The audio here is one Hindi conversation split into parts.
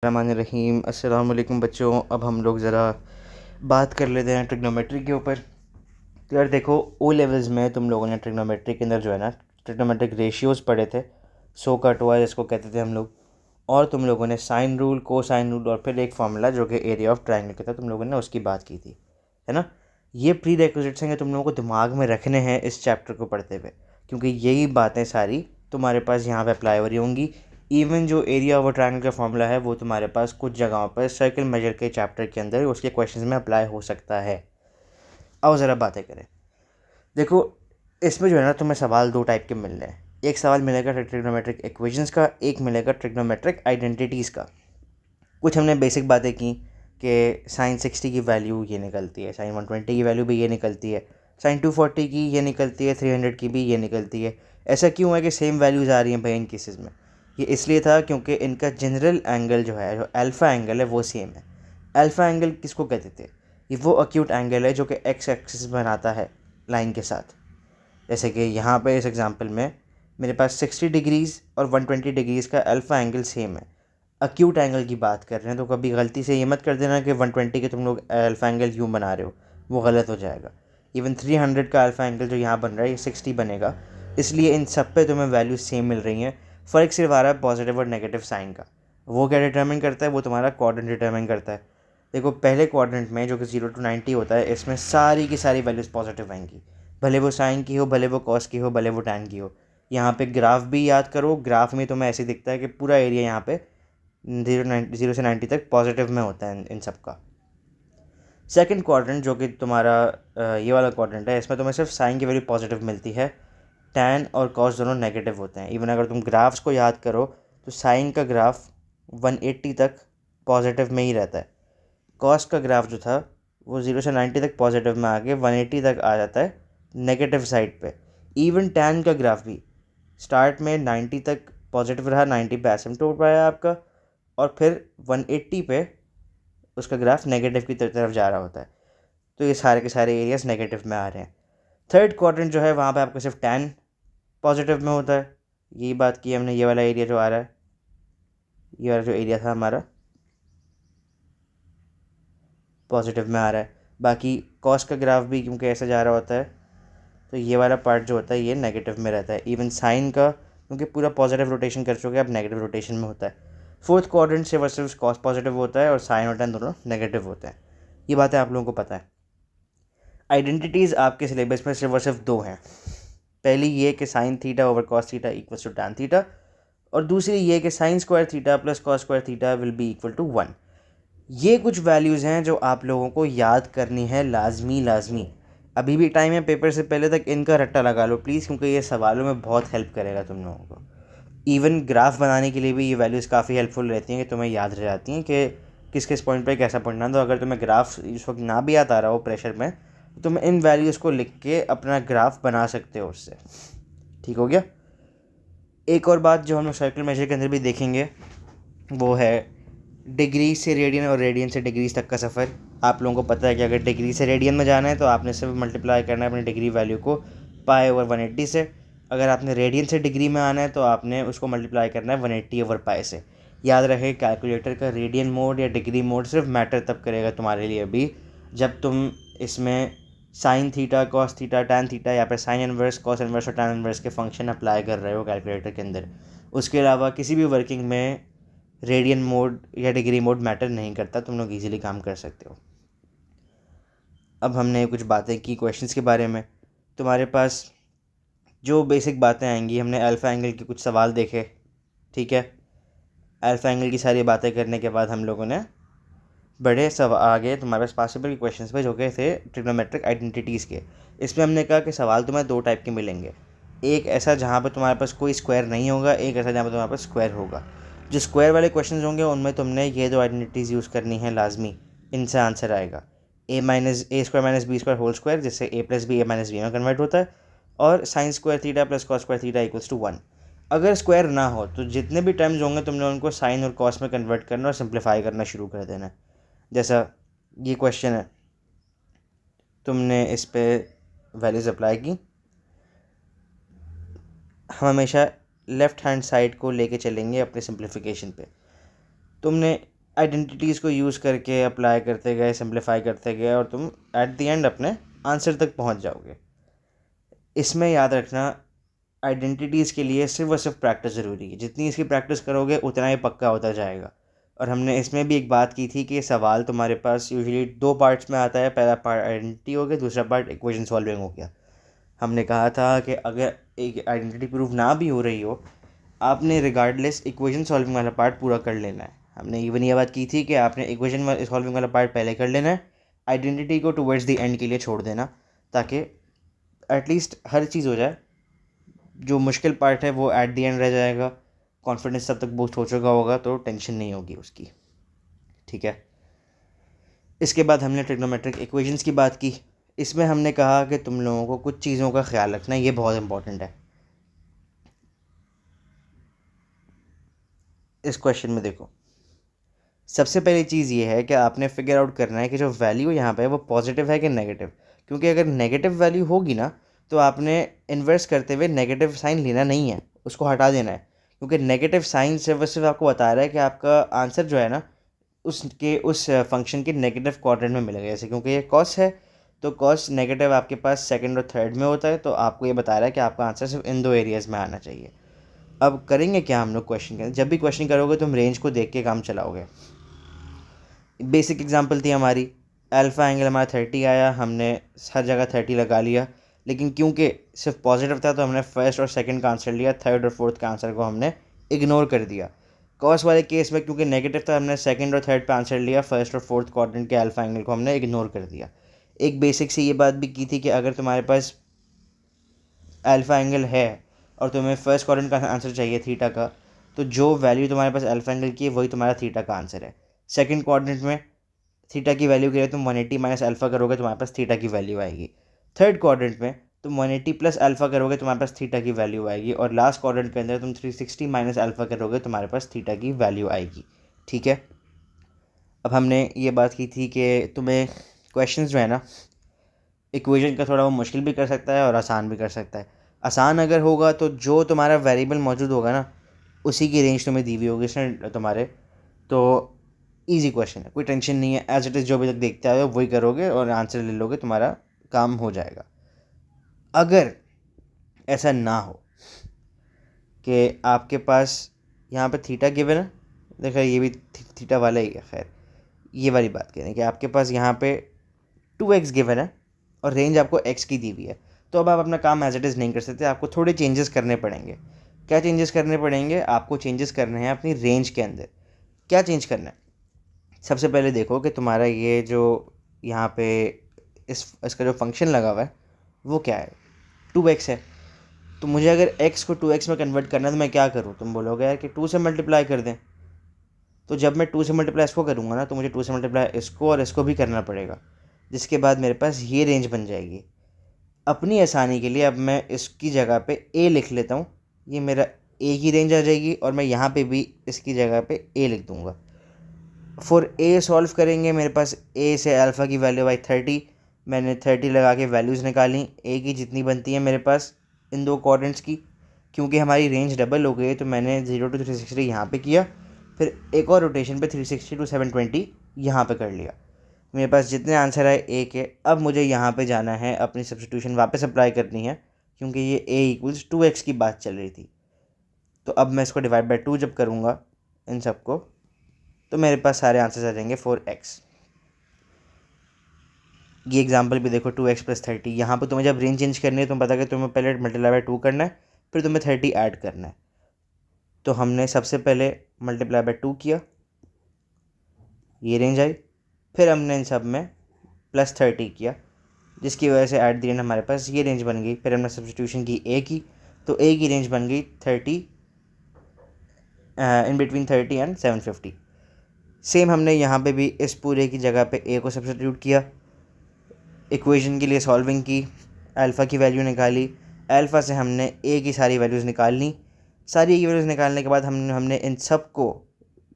रहीम अस्सलाम वालेकुम बच्चों। अब हम लोग ज़रा बात कर लेते हैं ट्रिग्नोमेट्री के ऊपर। तो यार देखो, ओ लेवल्स में तुम लोगों ने ट्रिग्नोमेट्री के अंदर जो है ना ट्रिग्नोमेट्रिक रेशियोज़ पढ़े थे, सो का टोआ जिसको कहते थे हम लोग। और तुम लोगों ने साइन रूल, को साइन रूल और फिर एक फार्मूला जो कि एरिया ऑफ ट्रायंगल का था, तुम लोगों ने उसकी बात की थी, है ना। ये प्री रेक्विजिट्स हैं कि तुम लोगों को दिमाग में रखने हैं इस चैप्टर को पढ़ते हुए, क्योंकि यही बातें सारी तुम्हारे पास यहाँ पे अप्लाई हो रही होंगी। इवन जो एरिया ऑफ ट्रायंगल का फॉर्मूला है वो तुम्हारे पास कुछ जगहों पर सर्कल मेजर के चैप्टर के अंदर उसके क्वेश्चंस में अप्लाई हो सकता है। आओ ज़रा बातें करें। देखो, इसमें जो है ना तुम्हें सवाल दो टाइप के मिल रहे हैं। एक सवाल मिलेगा ट्रिग्नोमेट्रिक इक्वेशंस का, एक मिलेगा ट्रिग्नोमेट्रिक आइडेंटिटीज़ का। कुछ हमने बेसिक बातें की कि साइन 60 की वैल्यू ये निकलती है, साइन 120 की वैल्यू भी ये निकलती है, साइन 240 की ये निकलती है, 300 की भी ये निकलती है। ऐसा क्यों है कि सेम वैल्यूज़ आ रही हैं भाई इन केसेस में? ये इसलिए था क्योंकि इनका जनरल एंगल जो है, जो अल्फ़ा एंगल है, वो सेम है। अल्फ़ा एंगल किसको कहते थे? ये वो अक्यूट एंगल है जो कि एक्स एक्सिस बनाता है लाइन के साथ। जैसे कि यहाँ पे इस एग्जांपल में मेरे पास 60 डिग्रीज़ और 120 डिग्रीज़ का अल्फ़ा एंगल सेम है। अक्यूट एंगल की बात कर रहे हैं, तो कभी गलती से ये मत कर देना कि 120 के तुम लोग अल्फ़ा एंगल यूँ बना रहे हो, वो गलत हो जाएगा। इवन 300 का अल्फ़ा एंगल जो यहाँ बन रहा है ये 60 बनेगा, इसलिए इन सब पे तुम्हें वैल्यू सेम मिल रही हैं। फ़र्क सिर्फ आ रहा है पॉजिटिव और नेगेटिव साइन का। वो क्या डिटर्मिन करता है? वो तुम्हारा क्वाड्रेंट डिटर्मिन करता है। देखो, पहले क्वाड्रेंट में जो कि 0 to 90 होता है, इसमें सारी की सारी वैल्यूज़ पॉजिटिव आएंगी, भले वो साइन की हो, भले वो कॉस की हो, भले वो टैन की हो। यहाँ पे ग्राफ भी याद करो, ग्राफ में तुम्हें ऐसे दिखता है कि पूरा एरिया यहाँ पे 0 से 90 तक पॉजिटिव में होता है इन सब का। सेकंड क्वाड्रेंट जो कि तुम्हारा ये वाला क्वाड्रेंट है, इसमें तुम्हें सिर्फ साइन की वैल्यू पॉजिटिव मिलती है, टैन और कॉस दोनों नेगेटिव होते हैं। इवन अगर तुम ग्राफ्स को याद करो तो साइन का ग्राफ 180 तक पॉजिटिव में ही रहता है, कॉस का ग्राफ जो था वो 0 से 90 तक पॉजिटिव में आके 180 तक आ जाता है नेगेटिव साइड पे। इवन टैन का ग्राफ भी स्टार्ट में 90 तक पॉजिटिव रहा, 90 पे एसिम्प्टोट आया आपका, और फिर 180 पे उसका ग्राफ नेगेटिव की तरफ जा रहा होता है। तो ये सारे के सारे एरियाज नेगेटिव में आ रहे हैं। थर्ड क्वाड्रेंट जो है वहाँ पे आपका सिर्फ टैन पॉजिटिव में होता है। यही बात की हमने, ये वाला एरिया जो आ रहा है, ये वाला जो एरिया था हमारा पॉजिटिव में आ रहा है। बाकी कॉस का ग्राफ भी क्योंकि ऐसा जा रहा होता है, तो ये वाला पार्ट जो होता है ये नेगेटिव में रहता है। इवन साइन का क्योंकि पूरा पॉजिटिव रोटेशन कर चुके अब नेगेटिव रोटेशन में होता है। फोर्थ क्वाड्रेंट से बस सिर्फ कॉस पॉजिटिव होता है और साइन और टैन दोनों नेगेटिव होते हैं। ये बातें आप लोगों को पता है। आइडेंटिटीज़ आपके सिलेबस में सिर्फ और सिर्फ दो हैं। पहली ये कि sine theta over cos theta equals to tan theta, और दूसरी ये कि sine square theta plus cos square theta will be equal to 1। ये कुछ वैल्यूज़ हैं जो आप लोगों को याद करनी है लाजमी लाजमी। अभी भी टाइम है, पेपर से पहले तक इनका रट्टा लगा लो प्लीज़, क्योंकि ये सवालों में बहुत हेल्प करेगा तुम लोगों को। इवन ग्राफ बनाने के लिए भी ये वैल्यूज़ काफ़ी हेल्पफुल रहती हैं कि तुम्हें याद रह जाती हैं कि किस किस पॉइंट पे कैसा पढ़ना। तो अगर तुम्हें ग्राफ इस वक्त ना भी याद आ रहा हो प्रेशर में, तो तुम इन वैल्यूज़ को लिख के अपना ग्राफ बना सकते हो उससे। ठीक हो गया। एक और बात जो हम लोग सर्कल मेजर के अंदर भी देखेंगे वो है डिग्री से रेडियन और रेडियन से डिग्रीज तक का सफ़र। आप लोगों को पता है कि अगर डिग्री से रेडियन में जाना है तो आपने सिर्फ मल्टीप्लाई करना है अपनी डिग्री वैल्यू को पाई ओवर 180 से। अगर आपने रेडियन से डिग्री में आना है तो आपने उसको मल्टीप्लाई करना है 180 ओवर पाई से। याद रहे, कैलकुलेटर का रेडियन मोड या डिग्री मोड सिर्फ मैटर तब करेगा तुम्हारे लिए भी जब तुम इसमें sine theta, cos theta, tan theta या फिर साइन इनवर्स, कॉस इनवर्स और टैन इनवर्स के फंक्शन अप्लाई कर रहे हो कैलकुलेटर के अंदर। उसके अलावा किसी भी वर्किंग में रेडियन मोड या डिग्री मोड मैटर नहीं करता, तुम लोग इजीली काम कर सकते हो। अब हमने कुछ बातें की क्वेश्चंस के बारे में। तुम्हारे पास जो बेसिक बातें आएंगी, हमने अल्फ़ा एंगल के कुछ सवाल देखे, ठीक है। अल्फ़ा एंगल की सारी बातें करने के बाद हम लोगों ने बड़े सब आगे तुम्हारे पास पॉसिबल क्वेश्चंस पे जो कि थे ट्रिग्नोमेट्रिक आइडेंटिटीज़ के। इसमें हमने कहा कि सवाल तुम्हें दो टाइप के मिलेंगे, एक ऐसा जहाँ पर तुम्हारे पास कोई स्क्वायर नहीं होगा, एक ऐसा जहाँ पर तुम्हारे पास स्क्वायर होगा। जो स्क्वायर वाले क्वेश्चंस होंगे उनमें तुमने ये दो आइडेंटिटीज़ यूज़ करनी है लाजमी, इनसे आंसर आएगा। A square minus B square whole square, जिससे A plus B A minus B में कन्वर्ट होता है, और sine square theta plus cos square theta equals to 1। अगर स्क्वायर ना हो तो जितने भी टर्म्स होंगे तुमने उनको साइन और कॉस में कन्वर्ट करना और सिंप्लीफाई करना शुरू कर देना है। जैसा ये क्वेश्चन है, तुमने इस पर वैल्यूज़ अप्लाई की। हम हमेशा लेफ़्ट हैंड साइड को लेके चलेंगे अपने सिंप्लीफिकेशन पे। तुमने आइडेंटिटीज़ को यूज़ करके अप्लाई करते गए, सिंप्लीफाई करते गए, और तुम एट द एंड अपने आंसर तक पहुंच जाओगे। इसमें याद रखना, आइडेंटिटीज़ के लिए सिर्फ और सिर्फ प्रैक्टिस ज़रूरी है। जितनी इसकी प्रैक्टिस करोगे उतना ही पक्का होता जाएगा। और हमने इसमें भी एक बात की थी कि ये सवाल तुम्हारे पास यूजुअली 2 पार्ट्स में आता है। पहला पार्ट आइडेंटिटी हो गया, दूसरा पार्ट इक्वेशन सॉल्विंग हो गया। हमने कहा था कि अगर एक आइडेंटिटी प्रूव ना भी हो रही हो, आपने रिगार्डलेस इक्वेशन सॉल्विंग वाला पार्ट पूरा कर लेना है। हमने इवन ये बात की थी कि आपने इक्वेशन सॉल्विंग वाला पार्ट पहले कर लेना है, आइडेंटिटी को टुवर्ड्स द एंड के लिए छोड़ देना, ताकि एटलीस्ट हर चीज़ हो जाए। जो मुश्किल पार्ट है वो एट द एंड रह जाएगा। कॉन्फिडेंस तब तक बूस्ट हो चुका होगा तो टेंशन नहीं होगी उसकी। ठीक है। इसके बाद हमने ट्रिग्नोमेट्रिक इक्वेशंस की बात की। इसमें हमने कहा कि तुम लोगों को कुछ चीज़ों का ख्याल रखना, ये बहुत इंपॉर्टेंट है। इस क्वेश्चन में देखो, सबसे पहली चीज़ ये है कि आपने फिगर आउट करना है कि जो वैल्यू यहाँ पे है वो पॉजिटिव है कि नेगेटिव। क्योंकि अगर नेगेटिव वैल्यू होगी ना, तो आपने इन्वर्स करते हुए नेगेटिव साइन लेना नहीं है, उसको हटा देना है। क्योंकि नेगेटिव साइन सिर्फ आपको बता रहा है कि आपका आंसर जो है ना, उसके उस फंक्शन के नेगेटिव क्वाड्रेंट में मिलेगा। जैसे क्योंकि ये कॉस है, तो कॉस नेगेटिव आपके पास सेकंड और थर्ड में होता है, तो आपको ये बता रहा है कि आपका आंसर सिर्फ इन 2 एरियाज़ में आना चाहिए। अब करेंगे क्या हम लोग क्वेश्चन के, जब भी क्वेश्चन करोगे तुम रेंज को देख के काम चलाओगे। बेसिक एग्जांपल थी हमारी, अल्फ़ा एंगल हमारा 30 आया, हमने हर जगह 30 लगा लिया, लेकिन क्योंकि सिर्फ पॉजिटिव था तो हमने फर्स्ट और सेकंड का आंसर लिया, थर्ड और फोर्थ का आंसर को हमने इग्नोर कर दिया। कॉस वाले केस में क्योंकि नेगेटिव था, हमने सेकंड और थर्ड पे आंसर लिया, फर्स्ट और फोर्थ क्वाड्रेंट के अल्फ़ा एंगल को हमने इग्नोर कर दिया। एक बेसिक सी ये बात भी की थी कि अगर तुम्हारे पास अल्फ़ा एंगल है और तुम्हें फर्स्ट क्वाड्रेंट का आंसर चाहिए थीटा का, तो जो वैल्यू तुम्हारे पास अल्फ़ा एंगल की है वही तुम्हारा थीटा का आंसर है। सेकंड क्वाड्रेंट में थीटा की वैल्यू के लिए तुम 180 माइनस अल्फ़ा करोगे, तुम्हारे पास थीटा की वैल्यू आएगी। थर्ड क्वाड्रेंट में तुम 180 प्लस अल्फ़ा करोगे, तुम्हारे पास थीटा की वैल्यू आएगी। और लास्ट क्वाड्रेंट के अंदर तुम 360 माइनस अल्फ़ा करोगे, तुम्हारे पास थीटा की वैल्यू आएगी। ठीक है। अब हमने ये बात की थी कि तुम्हें क्वेश्चन जो है ना, इक्वेशन का थोड़ा वो मुश्किल भी कर सकता है और आसान भी कर सकता है। आसान अगर होगा तो जो तुम्हारा वेरिएबल मौजूद होगा ना, उसी की रेंज तुम्हें दी हुई होगी इसने तुम्हारे, तो इजी क्वेश्चन है, कोई टेंशन नहीं है। एज इट इज़ जो अभी तक देखते आए हो वही करोगे और आंसर ले लोगे, तुम्हारा काम हो जाएगा। अगर ऐसा ना हो कि आपके पास यहाँ पे थीटा गिवन है, देखो ये भी थीटा वाला ही है, खैर ये वाली बात करें कि आपके पास यहाँ पे 2x गिवन है और रेंज आपको x की दी हुई है, तो अब आप अपना काम एज इट इज़ नहीं कर सकते, आपको थोड़े चेंजेस करने पड़ेंगे। क्या चेंजेस करने पड़ेंगे? आपको चेंजेस करने हैं अपनी रेंज के अंदर। क्या चेंज करना है? सबसे पहले देखो कि तुम्हारा ये जो यहाँ पे इसका जो फंक्शन लगा हुआ है वो क्या है, 2x है। तो मुझे अगर x को 2x में कन्वर्ट करना है तो मैं क्या करूँ? तुम बोलोगे यार कि 2 से मल्टीप्लाई कर दें। तो जब मैं 2 से मल्टीप्लाई इसको करूँगा ना, तो मुझे 2 से मल्टीप्लाई इसको और इसको भी करना पड़ेगा, जिसके बाद मेरे पास ये रेंज बन जाएगी। अपनी आसानी के लिए अब मैं इसकी जगह पे a लिख लेता हूँ, ये मेरा a की रेंज आ जाएगी, और मैं यहाँ पे भी इसकी जगह पे a लिख दूँगा। फॉर ए सॉल्व करेंगे, मेरे पास ए से अल्फ़ा की वैल्यू आई 30, मैंने 30 लगा के वैल्यूज़ निकाली, ए की जितनी बनती है मेरे पास इन 2 क्वाड्रेंट्स की। क्योंकि हमारी रेंज डबल हो गई तो मैंने 0 to 360 यहाँ पे किया, फिर एक और रोटेशन पे 360 to 720 यहाँ पे कर लिया। मेरे पास जितने आंसर आए ए के, अब मुझे यहाँ पे जाना है, अपनी सब्स्टिट्यूशन वापस अप्लाई करनी है, क्योंकि ये a इक्वल्स 2x की बात चल रही थी। तो अब मैं इसको डिवाइड बाई 2 जब करूँगा इन सबको, तो मेरे पास सारे आंसर्स आ जाएंगे 4x। ये एग्जांपल भी देखो, 2x प्लस 30। यहाँ पर तुम्हें जब रेंज चेंज करनी है, तुम्हें पता है कि तुम्हें पहले मल्टीप्लाई बाई 2 करना है, फिर तुम्हें 30 ऐड करना है। तो हमने सबसे पहले मल्टीप्लाई बाई 2 किया, ये रेंज आई, फिर हमने इन सब में प्लस 30 किया, जिसकी वजह से एट द एंड हमारे पास ये रेंज बन गई। फिर हमने सब्स्टिट्यूशन की a की, तो a की रेंज बन गई 30, इन बिटवीन 30 एंड 750। सेम हमने यहाँ पे भी इस पूरे की जगह पे a को सब्स्टिट्यूट किया, इक्वेशन के लिए सॉल्विंग की, अल्फ़ा की वैल्यू निकाली, अल्फ़ा से हमने a की सारी वैल्यूज़ निकालनी। सारी की वैल्यूज़ निकालने के बाद हमने इन सब को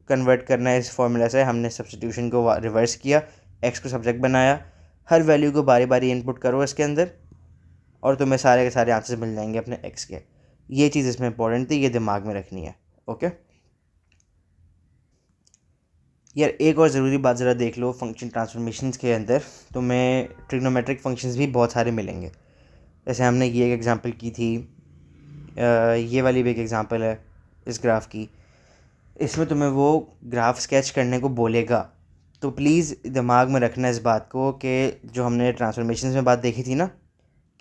कन्वर्ट करना है इस फॉर्मूला से। हमने सब्स्टिट्यूशन को रिवर्स किया, x को सब्जेक्ट बनाया, हर वैल्यू को बारी बारी इनपुट करो इसके अंदर, और तुम्हें सारे के सारे आंसर मिल जाएंगे अपने x के। ये चीज़ इसमें इंपॉर्टेंट थी, ये दिमाग में रखनी है। ओके, यार एक और ज़रूरी बात ज़रा देख लो, फंक्शन ट्रांसफॉर्मेशंस के अंदर तुम्हें ट्रिग्नोमेट्रिक फंक्शंस भी बहुत सारे मिलेंगे। जैसे हमने ये एक एग्जांपल की थी, ये वाली भी एक एग्जांपल है इस ग्राफ की। इसमें तुम्हें वो ग्राफ स्केच करने को बोलेगा, तो प्लीज़ दिमाग में रखना इस बात को कि जो हमने ट्रांसफॉर्मेशंस में बात देखी थी ना,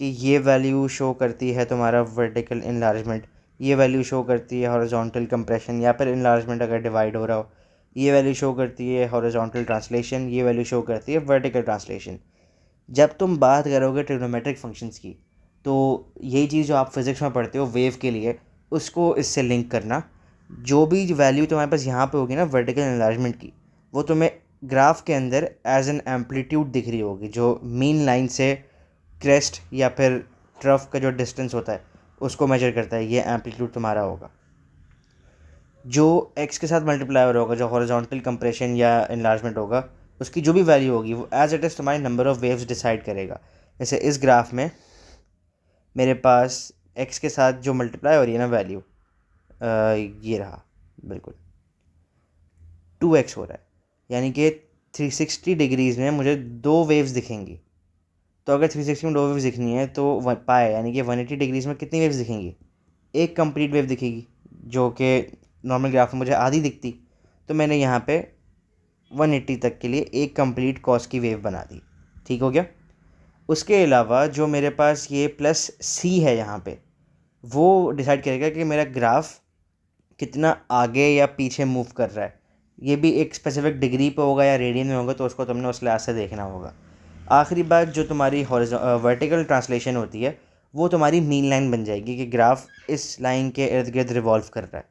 कि ये वैल्यू शो करती है तुम्हारा वर्टिकल इनलार्जमेंट, ये वैल्यू शो करती है हॉरिजॉन्टल कंप्रेशन या फिर इनलार्जमेंट अगर डिवाइड हो रहा हो, ये वैल्यू शो करती है हॉरिजॉन्टल ट्रांसलेशन, ये वैल्यू शो करती है वर्टिकल ट्रांसलेशन। जब तुम बात करोगे ट्रिग्नोमेट्रिक फंक्शंस की, तो यही चीज़ जो आप फिज़िक्स में पढ़ते हो वेव के लिए, उसको इससे लिंक करना। जो भी वैल्यू तुम्हारे पास यहाँ पे होगी ना वर्टिकल एनलार्जमेंट की, वो तुम्हें ग्राफ के अंदर एज एन एम्पलीट्यूड दिख रही होगी, जो मीन लाइन से क्रेस्ट या फिर ट्रफ का जो डिस्टेंस होता है उसको मेजर करता है। ये एम्पलीट्यूड तुम्हारा होगा। जो एक्स के साथ मल्टीप्लाई हो रहा होगा, जो हॉरिजॉन्टल कंप्रेशन या इनलार्जमेंट होगा, उसकी जो भी वैल्यू होगी वो एज इट इज़ तुम्हारी नंबर ऑफ़ वेव्स डिसाइड करेगा। जैसे इस ग्राफ में मेरे पास एक्स के साथ जो मल्टीप्लाई हो रही है ना वैल्यू, ये रहा बिल्कुल 2x हो रहा है, यानी कि 360 डिग्रीज़ में मुझे दो वेव्स दिखेंगी। तो अगर 360 में दो वेव्स दिखनी है तो पाए यानी कि 180 डिग्रीज़ में कितनी वेव्स दिखेंगी? एक कंप्लीट वेव दिखेगी, जो कि नॉर्मल ग्राफ में मुझे आधी दिखती। तो मैंने यहाँ पे 180 तक के लिए एक कंप्लीट कॉस की वेव बना दी। ठीक हो गया। उसके अलावा जो मेरे पास ये प्लस सी है यहाँ पे, वो डिसाइड करेगा कि मेरा ग्राफ कितना आगे या पीछे मूव कर रहा है। ये भी एक स्पेसिफिक डिग्री पे होगा या रेडियन में होगा, तो उसको तुमने उस लिहाज से देखना होगा। आखिरी बात जो तुम्हारी वर्टिकल ट्रांसलेशन होती है, वो तुम्हारी मीन लाइन बन जाएगी कि ग्राफ इस लाइन के इर्द गिर्द रिवॉल्व कर रहा है।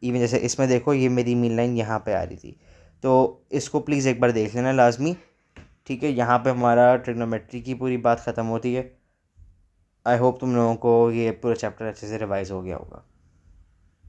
इवन जैसे इसमें देखो, ये मेरी मीन लाइन यहाँ पे आ रही थी, तो इसको प्लीज़ एक बार देख लेना लाजमी। ठीक है, यहाँ पे हमारा ट्रिग्नोमेट्री की पूरी बात ख़त्म होती है। आई होप तुम लोगों को ये पूरा चैप्टर अच्छे से रिवाइज हो गया होगा।